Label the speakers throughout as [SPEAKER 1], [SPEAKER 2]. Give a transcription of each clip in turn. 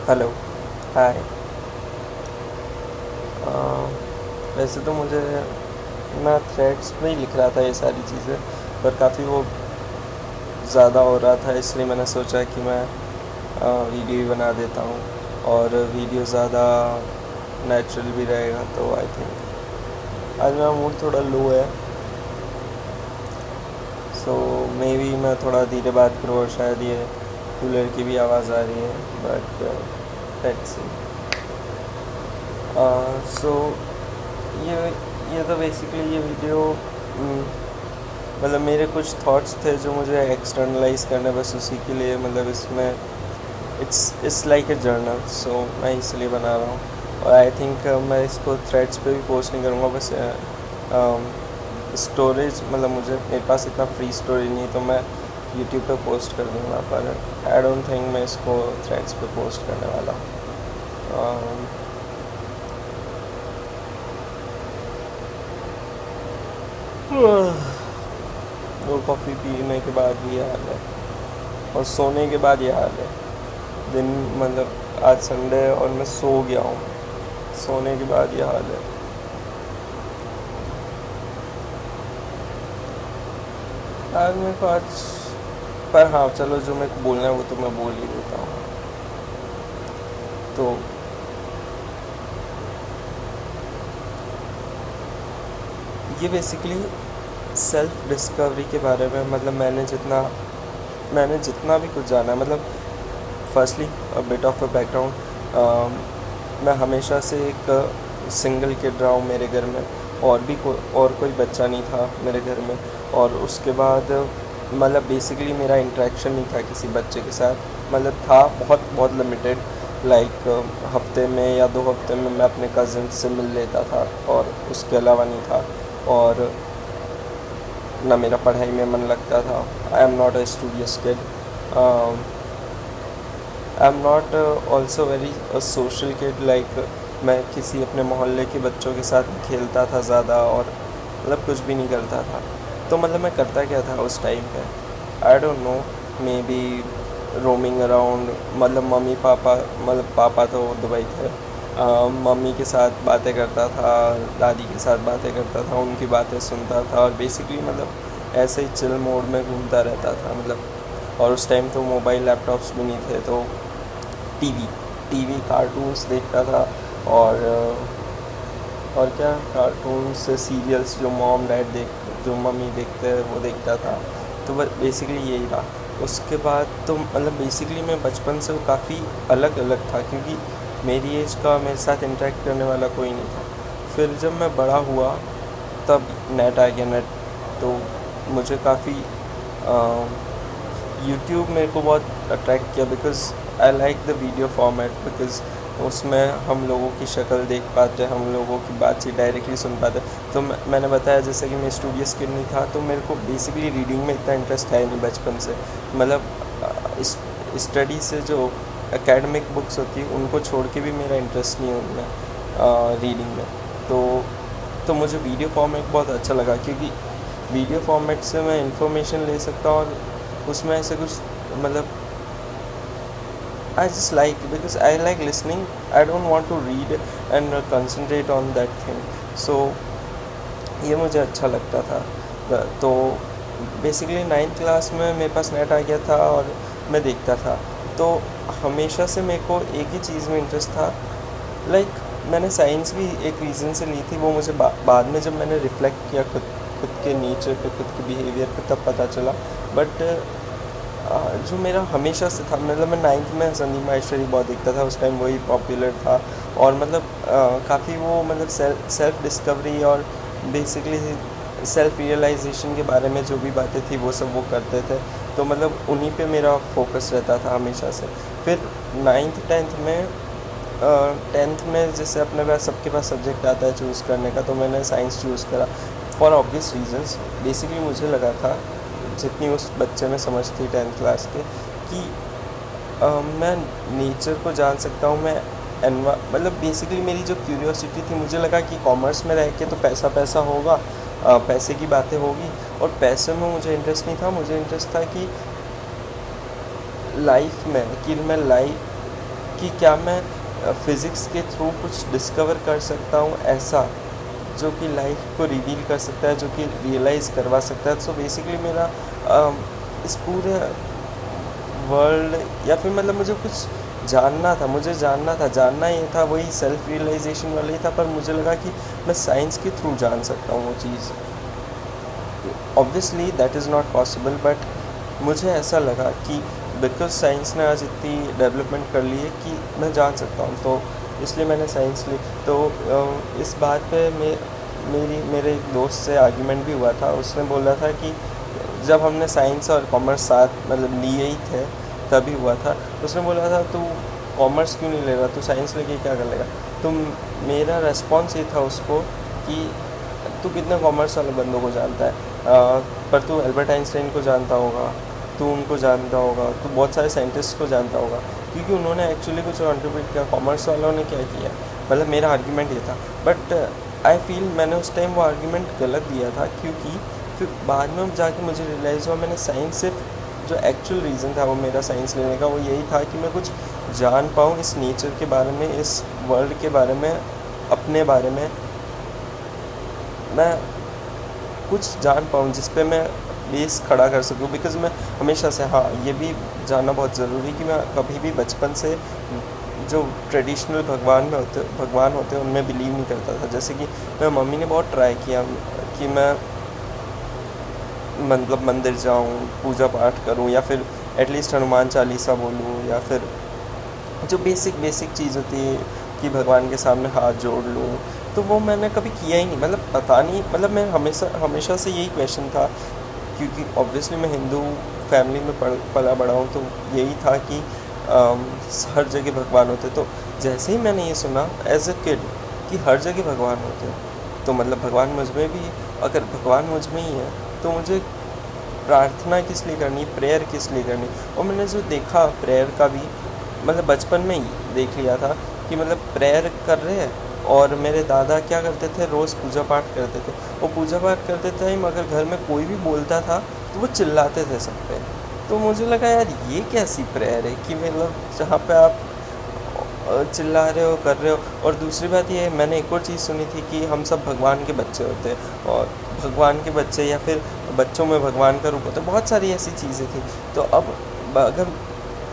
[SPEAKER 1] Hello. हाय। वैसे तो मुझे मैं थ्रेड्स में ही लिख रहा था ये सारी चीज़ें, पर काफ़ी वो ज़्यादा हो रहा था, इसलिए मैंने सोचा कि मैं वीडियो ही बना देता हूँ और वीडियो ज़्यादा नेचुरल भी रहेगा। तो आई थिंक आज मेरा मूड थोड़ा लो है, सो मे बी मैं थोड़ा धीरे बात करूँ और शायद ये कूलर की भी आवाज़ आ रही है, बट लेट्स सी। सो ये ये तो बेसिकली ये वीडियो मतलब मेरे कुछ थॉट्स थे जो मुझे एक्सटर्नलाइज करने, बस उसी के लिए मतलब इसमें इट्स लाइक ए जर्नल, सो मैं इसलिए बना रहा हूँ। और आई थिंक मैं इसको थ्रेड्स पे भी पोस्ट नहीं करूँगा, बस स्टोरेज मतलब मेरे पास इतना फ्री स्टोरेज नहीं, तो मैं यूट्यूब पे पोस्ट कर दूँगा, पर आई डोंट थिंक मैं इसको थ्रेड्स पे पोस्ट करने वाला हूँ। वो कॉफ़ी पीने के बाद ये हाल है और सोने के बाद ये हाल है। दिन मतलब आज संडे है और मैं सो गया हूँ, सोने के बाद ये हाल है। आज मेरे को आज पर हाँ चलो, जो मेरे को बोलना है वो तो मैं बोल ही देता हूँ। तो ये बेसिकली सेल्फ डिस्कवरी के बारे में, मतलब मैंने जितना भी कुछ जाना है, मतलब firstly bit of a background, मैं हमेशा से एक सिंगल किड रहा हूँ मेरे घर में, और कोई बच्चा नहीं था मेरे घर में। और उसके बाद मतलब बेसिकली मेरा इंटरेक्शन नहीं था किसी बच्चे के साथ, मतलब था बहुत बहुत लिमिटेड, लाइक हफ्ते में या 2 हफ्ते में मैं अपने कज़न से मिल लेता था और उसके अलावा नहीं था। और ना मेरा पढ़ाई में मन लगता था। I am not a studious kid, I am not also very social kid, like मैं किसी अपने मोहल्ले के बच्चों के साथ खेलता था ज़्यादा, और मतलब कुछ भी नहीं करता था। तो मतलब मैं करता क्या था उस टाइम पे, I don't know, may be roaming around, मतलब मम्मी पापा, मतलब पापा तो दुबई थे, मम्मी के साथ बातें करता था, दादी के साथ बातें करता था, उनकी बातें सुनता था, और बेसिकली मतलब ऐसे ही चिल मोड में घूमता रहता था मतलब। और उस टाइम तो मोबाइल लैपटॉप्स भी नहीं थे, तो टीवी टीवी कार्टून्स देखता था। और और क्या, कार्टून्स सीरियल्स जो मॉम डैड देख जो मम्मी देखते हैं वो देखता था। तो बस बेसिकली यही रहा। उसके बाद तो मतलब बेसिकली मैं बचपन से काफ़ी अलग अलग था, क्योंकि मेरी एज का मेरे साथ इंटरेक्ट करने वाला कोई नहीं था। फिर जब मैं बड़ा हुआ तब नेट आ गया, नेट तो मुझे काफ़ी यूट्यूब मेरे को बहुत अट्रैक्ट किया, because I like the video format, because उसमें हम लोगों की शक्ल देख पाते, हम लोगों की बातचीत डायरेक्टली सुन पाते। तो मैंने बताया जैसे कि मैं स्टूडियस किड नहीं था, तो मेरे को बेसिकली रीडिंग में इतना इंटरेस्ट है नहीं बचपन से, मतलब स्टडी से जो एकेडमिक बुक्स होती है उनको छोड़ के भी मेरा इंटरेस्ट नहीं है उनमें, रीडिंग में। तो मुझे वीडियो फॉर्मेट बहुत अच्छा लगा, क्योंकि वीडियो फॉर्मेट से मैं इंफॉर्मेशन ले सकता हूँ, और उसमें ऐसे कुछ मतलब I just like, because I like listening. I don't want to read and concentrate on that thing. So ये मुझे अच्छा लगता था। तो बेसिकली 9th क्लास में मेरे पास नेट आ गया था और मैं देखता था। तो हमेशा से मेरे को एक ही चीज़ में इंटरेस्ट था, लाइक मैंने साइंस भी एक रीज़न से ली थी, वो मुझे बाद में जब मैंने रिफ़्लेक्ट किया खुद के नेचर पे, खुद के बिहेवियर पे, तब पता चला। बट जो मेरा हमेशा से था, मतलब मैं 9th में संदीप माहेश्वरी बहुत देखता था, उस टाइम वही पॉपुलर था। और मतलब काफ़ी वो मतलब सेल्फ डिस्कवरी और बेसिकली सेल्फ रियलाइजेशन के बारे में जो भी बातें थी वो सब वो करते थे। तो मतलब उन्हीं पे मेरा फोकस रहता था हमेशा से। फिर 9th 10th में 10th में जैसे अपने पास सबके पास सब्जेक्ट आता है चूज़ करने का, तो मैंने साइंस चूज़ करा फॉर ऑब्वियस रीजंस। बेसिकली मुझे लगा था, जितनी उस बच्चे में समझ थी 10th क्लास के, कि मैं नेचर को जान सकता हूँ, मैं मतलब बेसिकली मेरी जो क्यूरियोसिटी थी, मुझे लगा कि कॉमर्स में रह के तो पैसा पैसा होगा, पैसे की बातें होगी, और पैसे में मुझे इंटरेस्ट नहीं था। मुझे इंटरेस्ट था कि लाइफ में, कि मैं लाइफ कि क्या मैं फ़िज़िक्स के थ्रू कुछ डिस्कवर कर सकता हूँ ऐसा, जो कि लाइफ को रिवील कर सकता है, जो कि रियलाइज़ करवा सकता है। सो बेसिकली मेरा इस पूरे वर्ल्ड या फिर मतलब मुझे कुछ जानना था, जानना ये था, वही सेल्फ रियलाइजेशन वाला ही था, पर मुझे लगा कि मैं साइंस के थ्रू जान सकता हूँ वो चीज़। Obviously that is not possible, but मुझे ऐसा लगा कि बिकॉज साइंस ने आज इतनी डेवलपमेंट कर ली है कि मैं जान सकता हूँ, तो इसलिए मैंने साइंस ली। तो इस बात पे मेरे एक दोस्त से आर्ग्यूमेंट भी हुआ था। उसने बोला था कि जब हमने साइंस और कॉमर्स साथ मतलब लिए ही थे तभी हुआ था। उसने बोला था तू कॉमर्स क्यों नहीं ले रहा, तू साइंस लेके क्या कर लेगा। तो मेरा रेस्पॉन्स ये था उसको कि तू कितने कॉमर्स वाले बंदों को जानता है, पर तू एल्बर्ट आइंस्टाइन को जानता होगा, तू उनको जानता होगा, तू बहुत सारे साइंटिस्ट को जानता होगा, क्योंकि उन्होंने एक्चुअली कुछ कंट्रीब्यूट किया। कॉमर्स वालों ने क्या किया, मतलब मेरा आर्ग्यूमेंट ये था। बट आई फील मैंने उस टाइम वो आर्ग्यूमेंट गलत दिया था, क्योंकि फिर बाद में जाके मुझे रियलाइज़ हुआ मैंने साइंस सिर्फ जो एक्चुअल रीज़न था वो मेरा साइंस लेने का, वो यही था कि मैं कुछ जान पाऊँ इस नेचर के बारे में, इस वर्ल्ड के बारे में, अपने बारे में मैं कुछ जान पाऊँ जिस पे मैं बेस खड़ा कर सकूँ। बिकॉज़ मैं हमेशा से, हाँ ये भी जानना बहुत ज़रूरी कि मैं कभी भी बचपन से जो ट्रेडिशनल भगवान होते हैं उनमें बिलीव नहीं करता था। जैसे कि मेरी मम्मी ने बहुत ट्राई किया कि मैं मतलब मंदिर जाऊँ, पूजा पाठ करूँ, या फिर एटलीस्ट हनुमान चालीसा बोलूँ, या फिर जो बेसिक चीज़ होती है कि भगवान के सामने हाथ जोड़ लूँ, तो वो मैंने कभी किया ही नहीं। मतलब पता नहीं, मतलब मैं हमेशा से यही क्वेश्चन था, क्योंकि ऑब्वियसली मैं हिंदू फैमिली में पला बड़ा हूँ, तो यही था कि हर जगह भगवान होते। तो जैसे ही मैंने ये सुना एज अ किड कि हर जगह भगवान होते हैं, तो मतलब भगवान मुझ में भी, अगर भगवान मुझ में ही है तो मुझे प्रार्थना किस लिए करनी, प्रेयर किस लिए करनी। और मैंने जो देखा प्रेयर का भी, मतलब बचपन में ही देख लिया था कि मतलब प्रेयर कर रहे हैं, और मेरे दादा क्या करते थे, रोज़ पूजा पाठ करते थे। वो पूजा पाठ करते थे, मगर घर में कोई भी बोलता था तो वो चिल्लाते थे सब पे। तो मुझे लगा यार ये कैसी प्रेयर है कि मतलब जहाँ पे आप चिल्ला रहे हो, कर रहे हो। और दूसरी बात ये है, मैंने एक और चीज़ सुनी थी कि हम सब भगवान के बच्चे होते हैं, और भगवान के बच्चे या फिर बच्चों में भगवान का रूप होता है। बहुत सारी ऐसी चीज़ें थी। तो अब अगर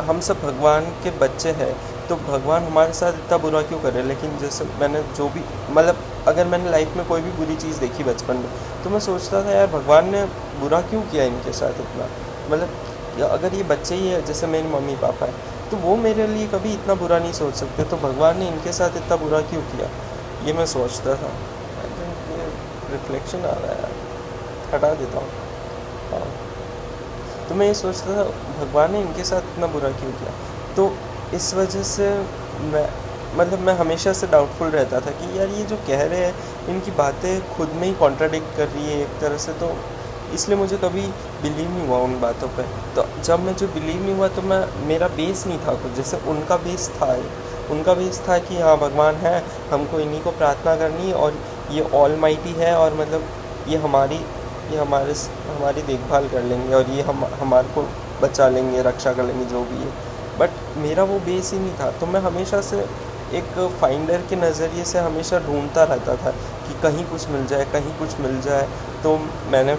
[SPEAKER 1] हम सब भगवान के बच्चे हैं तो भगवान हमारे साथ इतना बुरा क्यों कर रहे हैं। लेकिन जैसे मैंने जो भी, मतलब अगर मैंने लाइफ में कोई भी बुरी चीज़ देखी बचपन में, तो मैं सोचता था यार भगवान ने बुरा क्यों किया इनके साथ इतना। मतलब अगर ये बच्चे ही है, जैसे मेरे मम्मी पापा है, तो वो मेरे लिए कभी इतना बुरा नहीं सोच सकते, तो भगवान ने इनके साथ इतना बुरा क्यों किया, ये मैं सोचता था। आई थिंक ये रिफ्लेक्शन आ रहा है यार, हटा देता हूँ। हाँ, तो मैं ये सोचता था भगवान ने इनके साथ इतना बुरा क्यों किया। तो इस वजह से मैं हमेशा से डाउटफुल रहता था कि यार ये जो कह रहे हैं इनकी बातें खुद में ही कॉन्ट्राडिक्ट कर रही है एक तरह से। तो इसलिए मुझे कभी बिलीव नहीं हुआ उन बातों पे। तो जब मुझे बिलीव नहीं हुआ तो मेरा बेस नहीं था कुछ, जैसे उनका बेस था कि हाँ भगवान है, हमको इन्हीं को प्रार्थना करनी है, और ये ऑल माइटी है, और मतलब ये हमारी देखभाल कर लेंगे, और ये हमारे को बचा लेंगे, रक्षा कर लेंगे, जो भी है। बट मेरा वो बेस ही नहीं था। तो मैं हमेशा से एक फाइंडर के नज़रिए से हमेशा ढूंढता रहता था कि कहीं कुछ मिल जाए। तो मैंने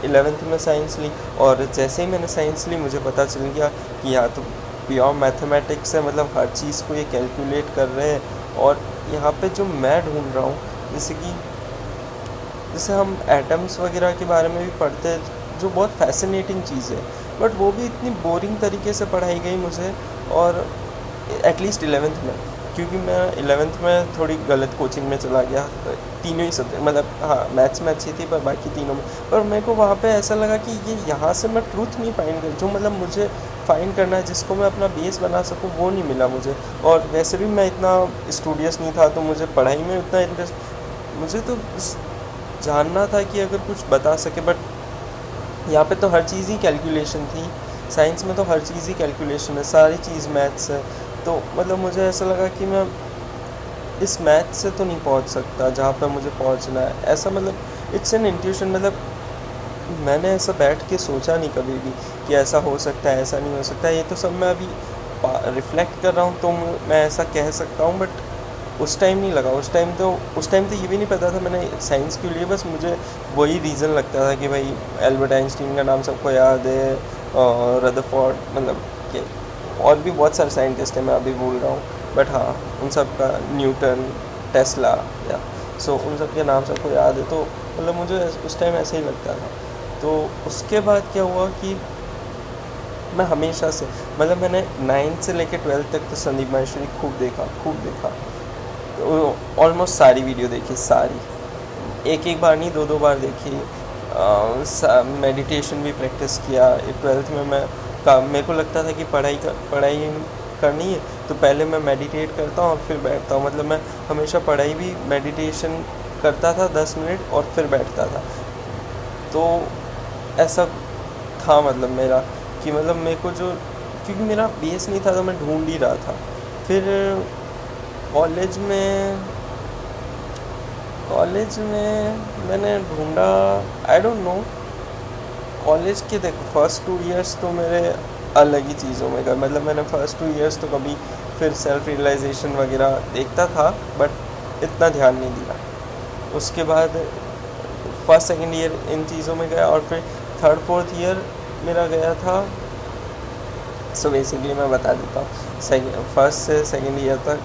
[SPEAKER 1] 11th में साइंस ली, और जैसे ही मैंने साइंस ली मुझे पता चल गया कि यहाँ तो प्योर मैथमेटिक्स है, मतलब हर चीज़ को ये कैलकुलेट कर रहे हैं। और यहाँ पे जो मैं ढूंढ रहा हूँ, जैसे हम एटम्स वगैरह के बारे में भी पढ़ते हैं, जो बहुत फैसिनेटिंग चीज़ है, बट वो भी इतनी बोरिंग तरीके से पढ़ाई गई मुझे। और एटलीस्ट 11th में, क्योंकि मैं 11th में थोड़ी गलत कोचिंग में चला गया, तीनों ही सब्जेक्ट, मतलब हाँ मैथ्स में अच्छी थी पर बाकी तीनों में। पर मेरे को वहाँ पे ऐसा लगा कि ये यहाँ से मैं ट्रूथ नहीं फाइंड कर, जो मतलब मुझे फाइंड करना है, जिसको मैं अपना बेस बना सकूँ, वो नहीं मिला मुझे। और वैसे भी मैं इतना स्टूडियस नहीं था, तो मुझे पढ़ाई में उतना इंटरेस्ट, मुझे तो जानना था कि अगर कुछ बता सके। बट यहाँ पे तो हर चीज़ ही कैलकुलेशन थी, साइंस में तो हर चीज़ ही कैलकुलेशन है, सारी चीज़ मैथ्स है। तो मतलब मुझे ऐसा लगा कि मैं इस मैथ से तो नहीं पहुँच सकता जहाँ पे मुझे पहुँचना है। ऐसा मतलब इट्स एन इंट्यूशन, मतलब मैंने ऐसा बैठ के सोचा नहीं कभी भी कि ऐसा हो सकता है, ऐसा नहीं हो सकता है। ये तो सब मैं अभी रिफ्लेक्ट कर रहा हूँ तो मैं ऐसा कह सकता हूँ, बट उस टाइम नहीं लगा। उस टाइम तो ये भी नहीं पता था मैंने साइंस क्यों लिए। बस मुझे वही रीज़न लगता था कि भाई एल्बर्ट आइंस्टीन का नाम सबको याद है, और रदरफोर्ड, मतलब कि और भी बहुत सारे साइंटिस्ट हैं, मैं अभी भूल रहा हूँ, बट हाँ उन सब का, न्यूटन, टेस्ला, या सो उन सब के नाम सबको याद है। तो मतलब मुझे उस टाइम ऐसे ही लगता था। तो उसके बाद क्या हुआ कि मैं हमेशा से, मतलब मैंने 9th से लेकर 12th तक तो संदीप माहेश्वरी खूब देखा। ऑलमोस्ट सारी वीडियो देखी, सारी, एक बार नहीं, दो बार देखी। मेडिटेशन भी प्रैक्टिस किया। 12th में मेरे को लगता था कि पढ़ाई करनी है तो पहले मैं मेडिटेट करता हूँ और फिर बैठता हूँ। मतलब मैं हमेशा पढ़ाई भी मेडिटेशन करता था 10 मिनट और फिर बैठता था। तो ऐसा था मतलब मेरा, कि मतलब मेरे को जो, क्योंकि मेरा बेस नहीं था तो मैं ढूंढ ही रहा था। फिर कॉलेज में मैंने ढूंढा, आई डोंट नो। कॉलेज के देखो फर्स्ट 2 इयर्स तो मेरे अलग ही चीज़ों में गए। मतलब मैंने फर्स्ट 2 इयर्स तो कभी फिर सेल्फ रियलाइजेशन वगैरह देखता था, बट इतना ध्यान नहीं दिया। उसके बाद फर्स्ट सेकंड ईयर इन चीज़ों में गया, और फिर थर्ड फोर्थ ईयर मेरा गया था। सो बेसिकली मैं बता देता हूँ, फर्स्ट से सेकंड ईयर तक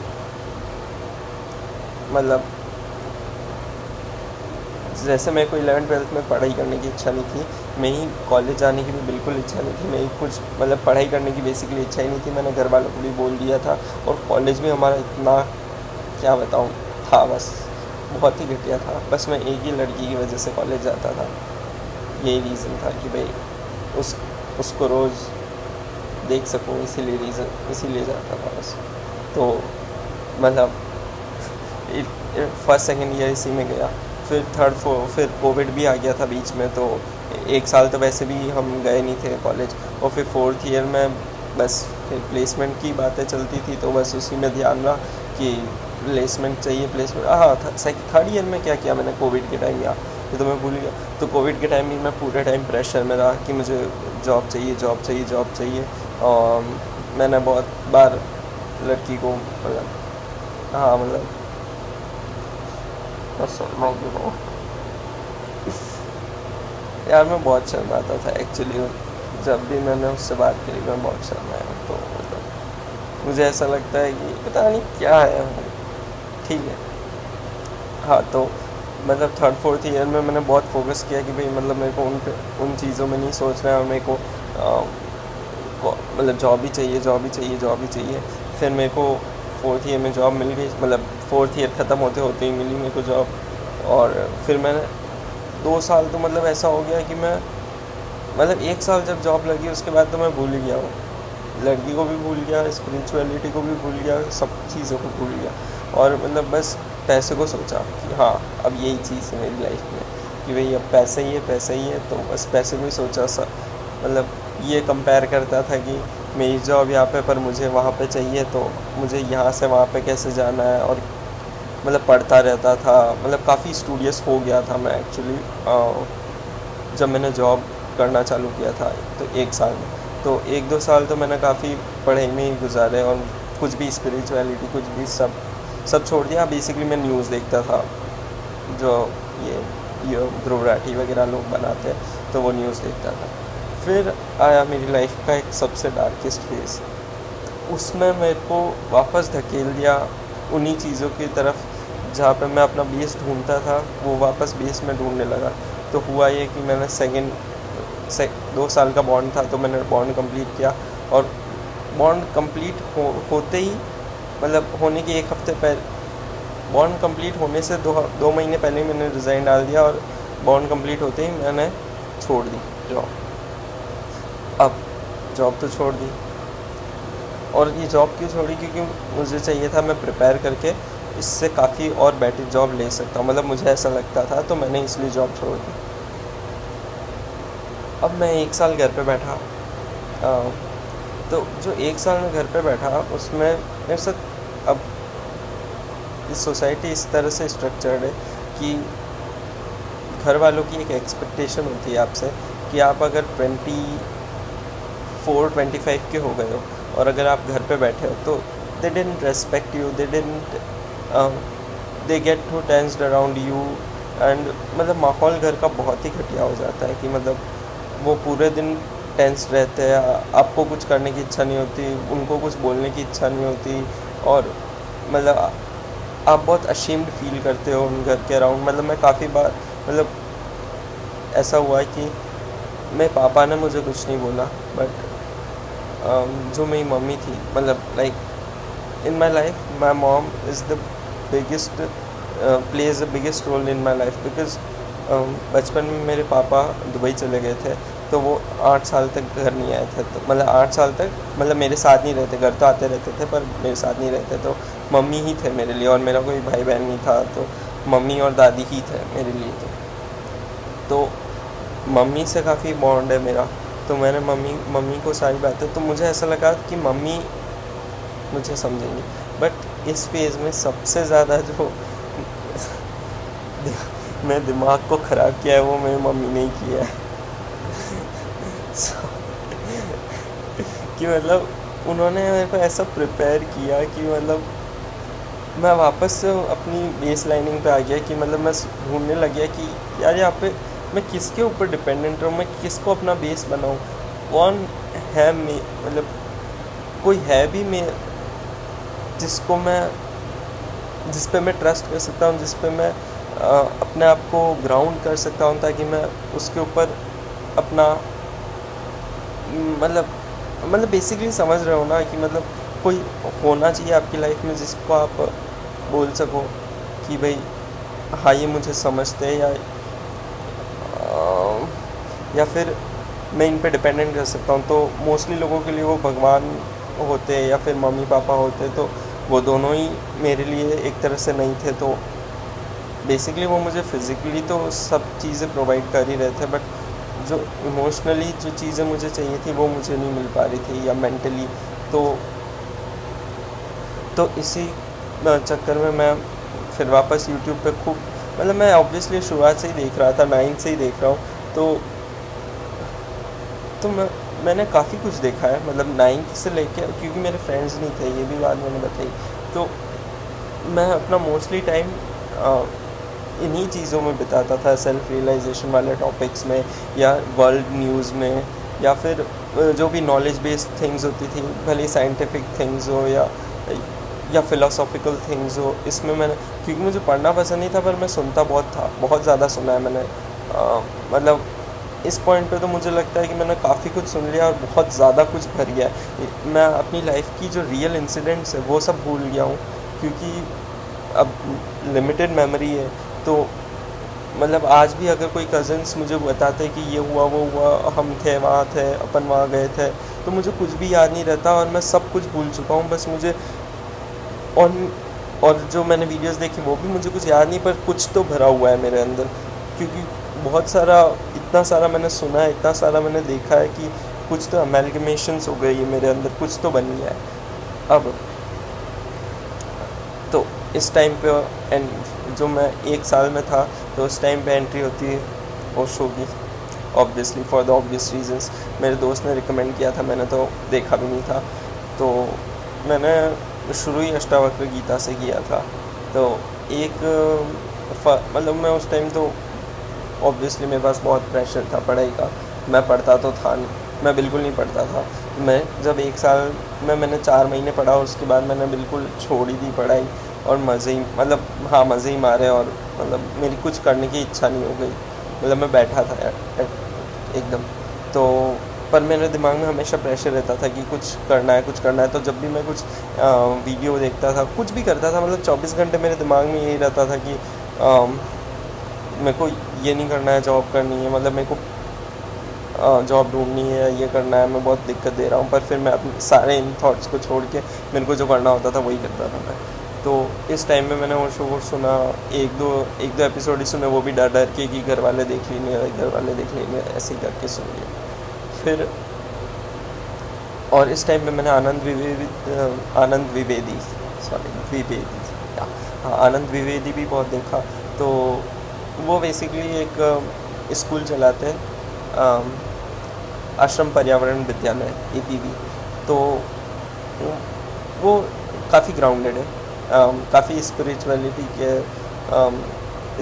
[SPEAKER 1] मतलब जैसे मेरे को 11th-12th में पढ़ाई करने की इच्छा नहीं थी, मेरी कॉलेज जाने की भी बिल्कुल इच्छा नहीं थी, मेरी कुछ मतलब पढ़ाई करने की बेसिकली इच्छा ही नहीं थी। मैंने घर वालों को भी बोल दिया था, और कॉलेज में हमारा इतना, क्या बताऊँ, था बस, बहुत ही घटिया था। बस मैं एक ही लड़की की वजह से कॉलेज जाता था, यही रीज़न था कि भाई उसको रोज़ देख सकूँ, इसीलिए जाता था बस। तो मतलब फर्स्ट सेकंड ईयर इसी में गया। फिर फिर कोविड भी आ गया था बीच में, तो 1 साल तो वैसे भी हम गए नहीं थे कॉलेज। और फिर फोर्थ ईयर में बस फिर प्लेसमेंट की बातें चलती थी, तो बस उसी में ध्यान रहा कि प्लेसमेंट चाहिए। हाँ, थर्ड ईयर में क्या किया मैंने, कोविड के टाइम, ये तो मैं भूल गया। तो कोविड के टाइम भी मैं पूरे टाइम प्रेशर में रहा कि मुझे जॉब चाहिए। और मैंने बहुत बार लड़की को मतलब, हाँ मतलब यार मैं बहुत शर्माता था एक्चुअली। जब भी मैंने उससे बात करी मैं बहुत शर्माया। तो मतलब मुझे ऐसा लगता है कि पता नहीं क्या है, ठीक है। हाँ, तो मतलब थर्ड फोर्थ ईयर में मैंने बहुत फोकस किया कि भाई मतलब मेरे को उन चीज़ों में नहीं सोचना है, और मेरे को मतलब जॉब ही चाहिए। फिर मेरे को फोर्थ ईयर में जॉब मिल गई, मतलब फोर्थ ईयर ख़त्म होते होते ही मिली मेरे को जॉब। और फिर मैंने 2 साल तो मतलब ऐसा हो गया कि मैं, मतलब 1 साल जब जॉब लगी उसके बाद तो मैं भूल ही गया हूँ, लड़की को भी भूल गया, स्पिरिचुअलिटी को भी भूल गया, सब चीज़ों को भूल गया। और मतलब बस पैसे को सोचा कि हाँ अब यही चीज़ है मेरी लाइफ में, कि भाई अब पैसा ही है। तो बस पैसे को ही सोचा सा, मतलब ये कंपेयर करता था कि मेरी जॉब यहाँ पे, पर मुझे वहाँ पे चाहिए, तो मुझे यहाँ से वहाँ पे कैसे जाना है। और मतलब पढ़ता रहता था, मतलब काफ़ी स्टूडियस हो गया था मैं एक्चुअली। जब मैंने जॉब करना चालू किया था तो 1 साल में, तो 1-2 साल तो मैंने काफ़ी पढ़ाई में ही गुजारे, और कुछ भी स्पिरिचुअलिटी कुछ भी सब छोड़ दिया। बेसिकली मैं न्यूज़ देखता था, जो ये ध्रुव राठी वगैरह लोग बनाते हैं, तो वो न्यूज़ देखता था। फिर आया मेरी लाइफ का एक सबसे डार्केस्ट फेज़, उसमें मेरे को वापस धकेल दिया उन्हीं चीज़ों की तरफ जहाँ पे मैं अपना बेस ढूंढता था, वो वापस बेस में ढूंढने लगा। तो हुआ ये कि मैंने 2 साल का बॉन्ड था, तो मैंने बॉन्ड कंप्लीट किया। और बॉन्ड कंप्लीट होते ही, मतलब होने के 1 हफ्ते पहले, बॉन्ड कंप्लीट होने से 2 महीने पहले ही मैंने रिज़ाइन डाल दिया, और बॉन्ड कंप्लीट होते ही मैंने छोड़ दी जॉब। अब जॉब तो छोड़ दी, और ये जॉब क्यों छोड़ी, क्योंकि मुझे चाहिए था मैं प्रिपेयर करके इससे काफ़ी और बेटर जॉब ले सकता हूँ, मतलब मुझे ऐसा लगता था, तो मैंने इसलिए जॉब छोड़ दी। अब मैं 1 साल घर पे बैठा, तो जो 1 साल में घर पे बैठा उसमें मेरे साथ, अब इस सोसाइटी इस तरह से स्ट्रक्चर्ड है कि घर वालों की एक एक्सपेक्टेशन होती है आपसे कि आप अगर 24-25 के हो गए हो और अगर आप घर पे बैठे हो तो they didn't respect you, they get to tensed around you and मतलब माहौल घर का बहुत ही घटिया हो जाता है कि मतलब वो पूरे दिन टेंस रहते हैं, आपको कुछ करने की इच्छा नहीं होती, उनको कुछ बोलने की इच्छा नहीं होती, और मतलब आप बहुत अशेम्ड फील करते हो उन घर के अराउंड। मतलब मैं काफ़ी बार मतलब ऐसा हुआ है कि मेरे पापा ने मुझे कुछ नहीं बोला, बट जो मेरी मम्मी थी मतलब like in my life my mom is the biggest plays the biggest role in my life because बचपन में मेरे पापा दुबई चले गए थे, तो वो 8 साल तक घर नहीं आए थे। तो मतलब 8 साल तक मतलब मेरे साथ नहीं रहते, घर तो आते रहते थे पर मेरे साथ नहीं रहते, तो मम्मी ही थे मेरे लिए, और मेरा कोई भाई बहन नहीं था, तो मम्मी और दादी ही थे मेरे लिए। तो मम्मी से काफ़ी बॉन्ड है मेरा, तो मैंने मम्मी को सारी बातें, तो मुझे ऐसा लगा कि मम्मी मुझे समझेंगी, बट इस फेज़ में सबसे ज़्यादा जो मैं दिमाग को ख़राब किया है वो मेरी मम्मी ने ही किया है। कि मतलब उन्होंने मेरे को ऐसा प्रिपेयर किया कि मतलब मैं वापस से अपनी बेस लाइनिंग पे आ गया कि मतलब मैं ढूंढने लग गया कि यार यहाँ पे मैं किसके ऊपर डिपेंडेंट रहूँ, मैं किसको अपना बेस बनाऊँ, कौन है मतलब कोई है भी मैं जिसको मैं जिस पे मैं ट्रस्ट कर सकता हूँ, जिस पे मैं अपने आप को ग्राउंड कर सकता हूँ, ताकि मैं उसके ऊपर अपना मतलब बेसिकली समझ रहे हो ना कि मतलब कोई होना चाहिए आपकी लाइफ में जिसको आप बोल सको कि भाई हाँ ये मुझे समझते हैं, या फिर मैं इन पे डिपेंडेंट रह सकता हूँ। तो मोस्टली लोगों के लिए वो भगवान होते या फिर मम्मी पापा होते, तो वो दोनों ही मेरे लिए एक तरह से नहीं थे। तो बेसिकली वो मुझे फिज़िकली तो सब चीज़ें प्रोवाइड कर ही रहे थे, बट जो इमोशनली जो चीज़ें मुझे चाहिए थी वो मुझे नहीं मिल पा रही थी, या मेंटली। तो इसी चक्कर में मैं फिर वापस यूट्यूब पे खूब मतलब मैं ऑब्वियसली शुरुआत से ही देख रहा था, 9 से ही देख रहा हूँ, तो मैंने काफ़ी कुछ देखा है मतलब 9 से लेके, क्योंकि मेरे फ्रेंड्स नहीं थे, ये भी बात मैंने बताई। तो मैं अपना मोस्टली टाइम इन्हीं चीज़ों में बिताता था, सेल्फ रियलाइजेशन वाले टॉपिक्स में, या वर्ल्ड न्यूज़ में, या फिर जो भी नॉलेज बेस्ड थिंग्स होती थी, भले साइंटिफिक थिंग्स हो या फिलोसॉफिकल थिंग्स हो। इसमें मैंने, क्योंकि मुझे पढ़ना पसंद नहीं था पर मैं सुनता बहुत था, बहुत ज़्यादा सुना है मैंने। मतलब इस पॉइंट पे तो मुझे लगता है कि मैंने काफ़ी कुछ सुन लिया और बहुत ज़्यादा कुछ भर गया। मैं अपनी लाइफ की जो रियल इंसिडेंट्स है वो सब भूल गया हूँ, क्योंकि अब लिमिटेड मेमोरी है। तो मतलब आज भी अगर कोई कज़न्स मुझे बताते कि ये हुआ वो हुआ, हम थे वहाँ थे, अपन वहाँ गए थे, तो मुझे कुछ भी याद नहीं रहता और मैं सब कुछ भूल चुका हूँ। बस मुझे और जो मैंने वीडियोस देखी वो भी मुझे कुछ याद नहीं, पर कुछ तो भरा हुआ है मेरे अंदर, क्योंकि बहुत सारा, इतना सारा मैंने सुना है, इतना सारा मैंने देखा है कि कुछ तो अमेलगमेशंस हो गई है मेरे अंदर, कुछ तो बन गया है अब। तो इस टाइम पे जो मैं 1 साल में था, तो उस टाइम पे एंट्री होती है ओशो की, obviously for the obvious reasons. मेरे दोस्त ने रिकमेंड किया था, मैंने तो देखा भी नहीं था, तो मैंने शुरू ही अष्टावक्र गीता से किया था। तो मतलब मैं उस टाइम तो ऑब्वियसली मेरे पास बहुत प्रेशर था पढ़ाई का, मैं पढ़ता तो था नहीं, मैं बिल्कुल नहीं पढ़ता था। मैं जब 1 साल में मैंने 4 महीने पढ़ा, उसके बाद मैंने बिल्कुल छोड़ ही दी पढ़ाई, और मज़े ही मारे, और मतलब मेरी कुछ करने की इच्छा नहीं हो गई। मतलब मैं बैठा था यार एकदम। तो पर मेरे दिमाग में हमेशा प्रेशर रहता था कि कुछ करना है। तो जब भी मैं कुछ वीडियो देखता था, कुछ भी करता था, मतलब 24 घंटे मेरे दिमाग में यही रहता था कि मेरे को ये नहीं करना है, जॉब करनी है, मतलब मेरे को जॉब ढूंढनी है, ये करना है, मैं बहुत दिक्कत दे रहा हूँ। पर फिर मैं अपने सारे इन थॉट्स को छोड़ के मेरे को जो करना होता था वही करता था मैं। तो इस टाइम में मैंने वो शो सुना, एक दो एपिसोड ही सुने, वो भी डर डर के कि घर वाले देख लेंगे, ऐसे ही करके सुन लिया। फिर और इस टाइम पे मैंने आनंद द्विवेदी भी बहुत देखा। तो वो बेसिकली एक स्कूल चलाते हैं, आश्रम पर्यावरण विद्यालय APV। तो वो काफ़ी ग्राउंडेड है, काफ़ी स्पिरिचुअलिटी के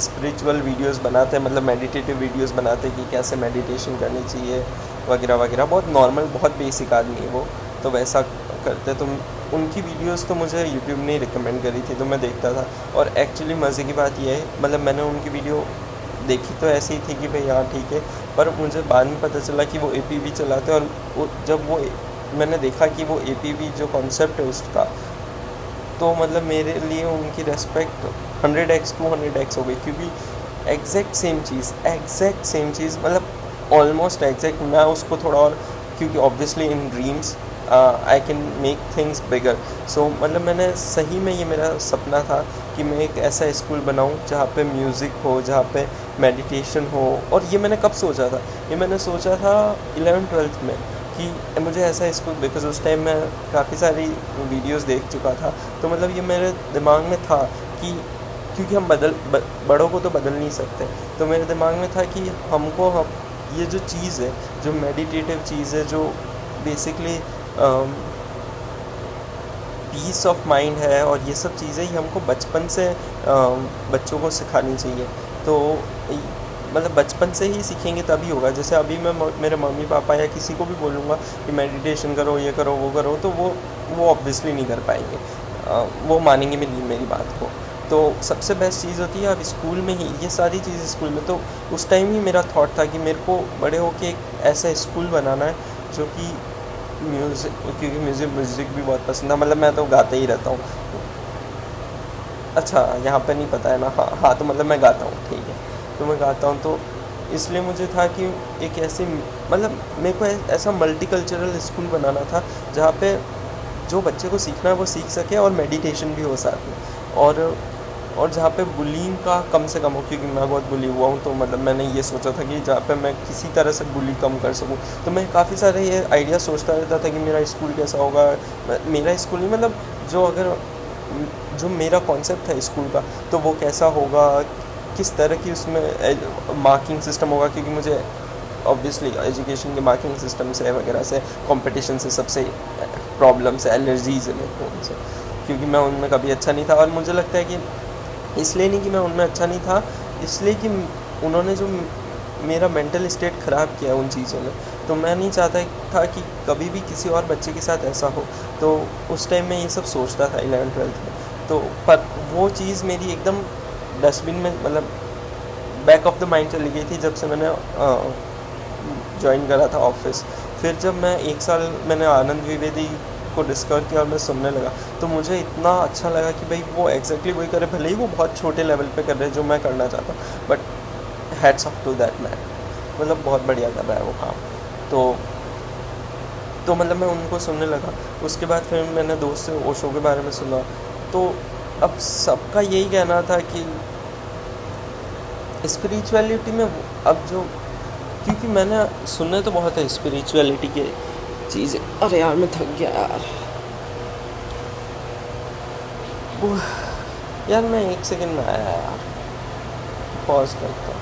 [SPEAKER 1] स्पिरिचुअल वीडियोस बनाते हैं, मतलब मेडिटेटिव वीडियोस बनाते हैं कि कैसे मेडिटेशन करनी चाहिए वगैरह वगैरह। बहुत नॉर्मल, बहुत बेसिक आदमी है वो, तो वैसा करते। तो उनकी वीडियोस तो मुझे यूट्यूब ने रिकमेंड करी थी, तो मैं देखता था। और एक्चुअली मज़े की बात यह है, मतलब मैंने उनकी वीडियो देखी तो ऐसी ही थी कि भाई हाँ ठीक है, पर मुझे बाद में पता चला कि वो APV चलाते हैं। और जब वो मैंने देखा कि वो APV जो कॉन्सेप्ट है उसका, तो मतलब मेरे लिए उनकी रेस्पेक्ट 100x 200x हो गई, क्योंकि एग्जैक्ट सेम चीज़ मतलब ऑलमोस्ट एग्जैक्ट। मैं उसको थोड़ा और, क्योंकि obviously in dreams I can make things bigger. So मतलब मैंने सही में, ये मेरा सपना था कि मैं एक ऐसा स्कूल बनाऊं जहाँ पे म्यूज़िक हो, जहाँ पे मेडिटेशन हो। और ये मैंने कब सोचा था? ये मैंने सोचा था 11th-12th में, कि मुझे ऐसा स्कूल, बिकॉज उस टाइम मैं काफ़ी सारी वीडियोस देख चुका था। तो मतलब ये मेरे दिमाग में था कि, क्योंकि हम बड़ों को तो बदल नहीं सकते, तो मेरे दिमाग में था कि हम ये जो चीज़ है, जो मेडिटेटिव चीज़ है, जो बेसिकली पीस ऑफ माइंड है, और ये सब चीज़ें ही हमको बचपन से बच्चों को सिखानी चाहिए। तो मतलब बचपन से ही सीखेंगे तभी होगा। जैसे अभी मैं मेरे मम्मी पापा या किसी को भी बोलूँगा कि मेडिटेशन करो, ये करो, वो करो, तो वो ऑब्वियसली नहीं कर पाएंगे, वो मानेंगे भी नहीं मेरी बात को। तो सबसे बेस्ट चीज़ होती है अब स्कूल में ही ये सारी चीज़ें, स्कूल में। तो उस टाइम ही मेरा थॉट था कि मेरे को बड़े होके एक ऐसा स्कूल बनाना है जो कि म्यूज़िक, क्योंकि म्यूज़िक भी बहुत पसंद है, मतलब मैं तो गाता ही रहता हूँ। अच्छा, यहाँ पे नहीं पता है ना? हाँ हाँ, तो मतलब मैं गाता हूँ, ठीक है। तो मैं गाता हूँ, तो इसलिए मुझे था कि एक ऐसी, मतलब मेरे को ऐसा मल्टीकल्चरल स्कूल बनाना था जहाँ पे जो बच्चे को सीखना है वो सीख सके, और मेडिटेशन भी हो साथ में। और जहाँ पे बुलिंग का कम से कम हो, क्योंकि मैं बहुत बुली हुआ हूँ। तो मतलब मैंने ये सोचा था कि जहाँ पे मैं किसी तरह से बुली कम कर सकूँ। तो मैं काफ़ी सारे ये आइडिया सोचता रहता था कि मेरा स्कूल कैसा होगा। मेरा स्कूल नहीं, मतलब जो मेरा कॉन्सेप्ट है स्कूल का, तो वो कैसा होगा, किस तरह की उसमें मार्किंग सिस्टम होगा, क्योंकि मुझे ऑब्वियसली एजुकेशन के मार्किंग सिस्टम से वगैरह से, कंपटीशन से सबसे प्रॉब्लम से, एलर्जीज है मेरे को उनसे, क्योंकि मैं उनमें कभी अच्छा नहीं था। और मुझे लगता है कि इसलिए नहीं कि मैं उनमें अच्छा नहीं था, इसलिए कि उन्होंने जो मेरा मेंटल स्टेट ख़राब किया उन चीज़ों में, तो मैं नहीं चाहता था कि कभी भी किसी और बच्चे के साथ ऐसा हो। तो उस टाइम मैं ये सब सोचता था 11th-12th में। तो पर वो चीज़ मेरी एकदम डस्टबिन में, मतलब बैक ऑफ द माइंड चली गई थी जब से मैंने ज्वाइन करा था ऑफिस। फिर जब मैं 1 साल मैंने आनंद द्विवेदी को डिस्कवर किया और मैं सुनने लगा, तो मुझे इतना अच्छा लगा कि भाई वो एग्जैक्टली वही करे, भले ही वो बहुत छोटे लेवल पे कर रहे हैं जो मैं करना चाहता हूँ, but hats off to that man, मतलब बहुत बढ़िया कर रहा है वो काम। तो मतलब मैं उनको सुनने लगा। उसके बाद फिर मैंने दोस्त से ओशो के बारे में सुना। तो अब सबका यही कहना था कि स्पिरिचुअलिटी में अब जो, क्योंकि मैंने सुने तो बहुत है स्पिरिचुअलिटी के चीज़ें। अरे यार मैं थक गया यार। यार मैं 1 सेकंड में आया यार, पॉज करता हूँ।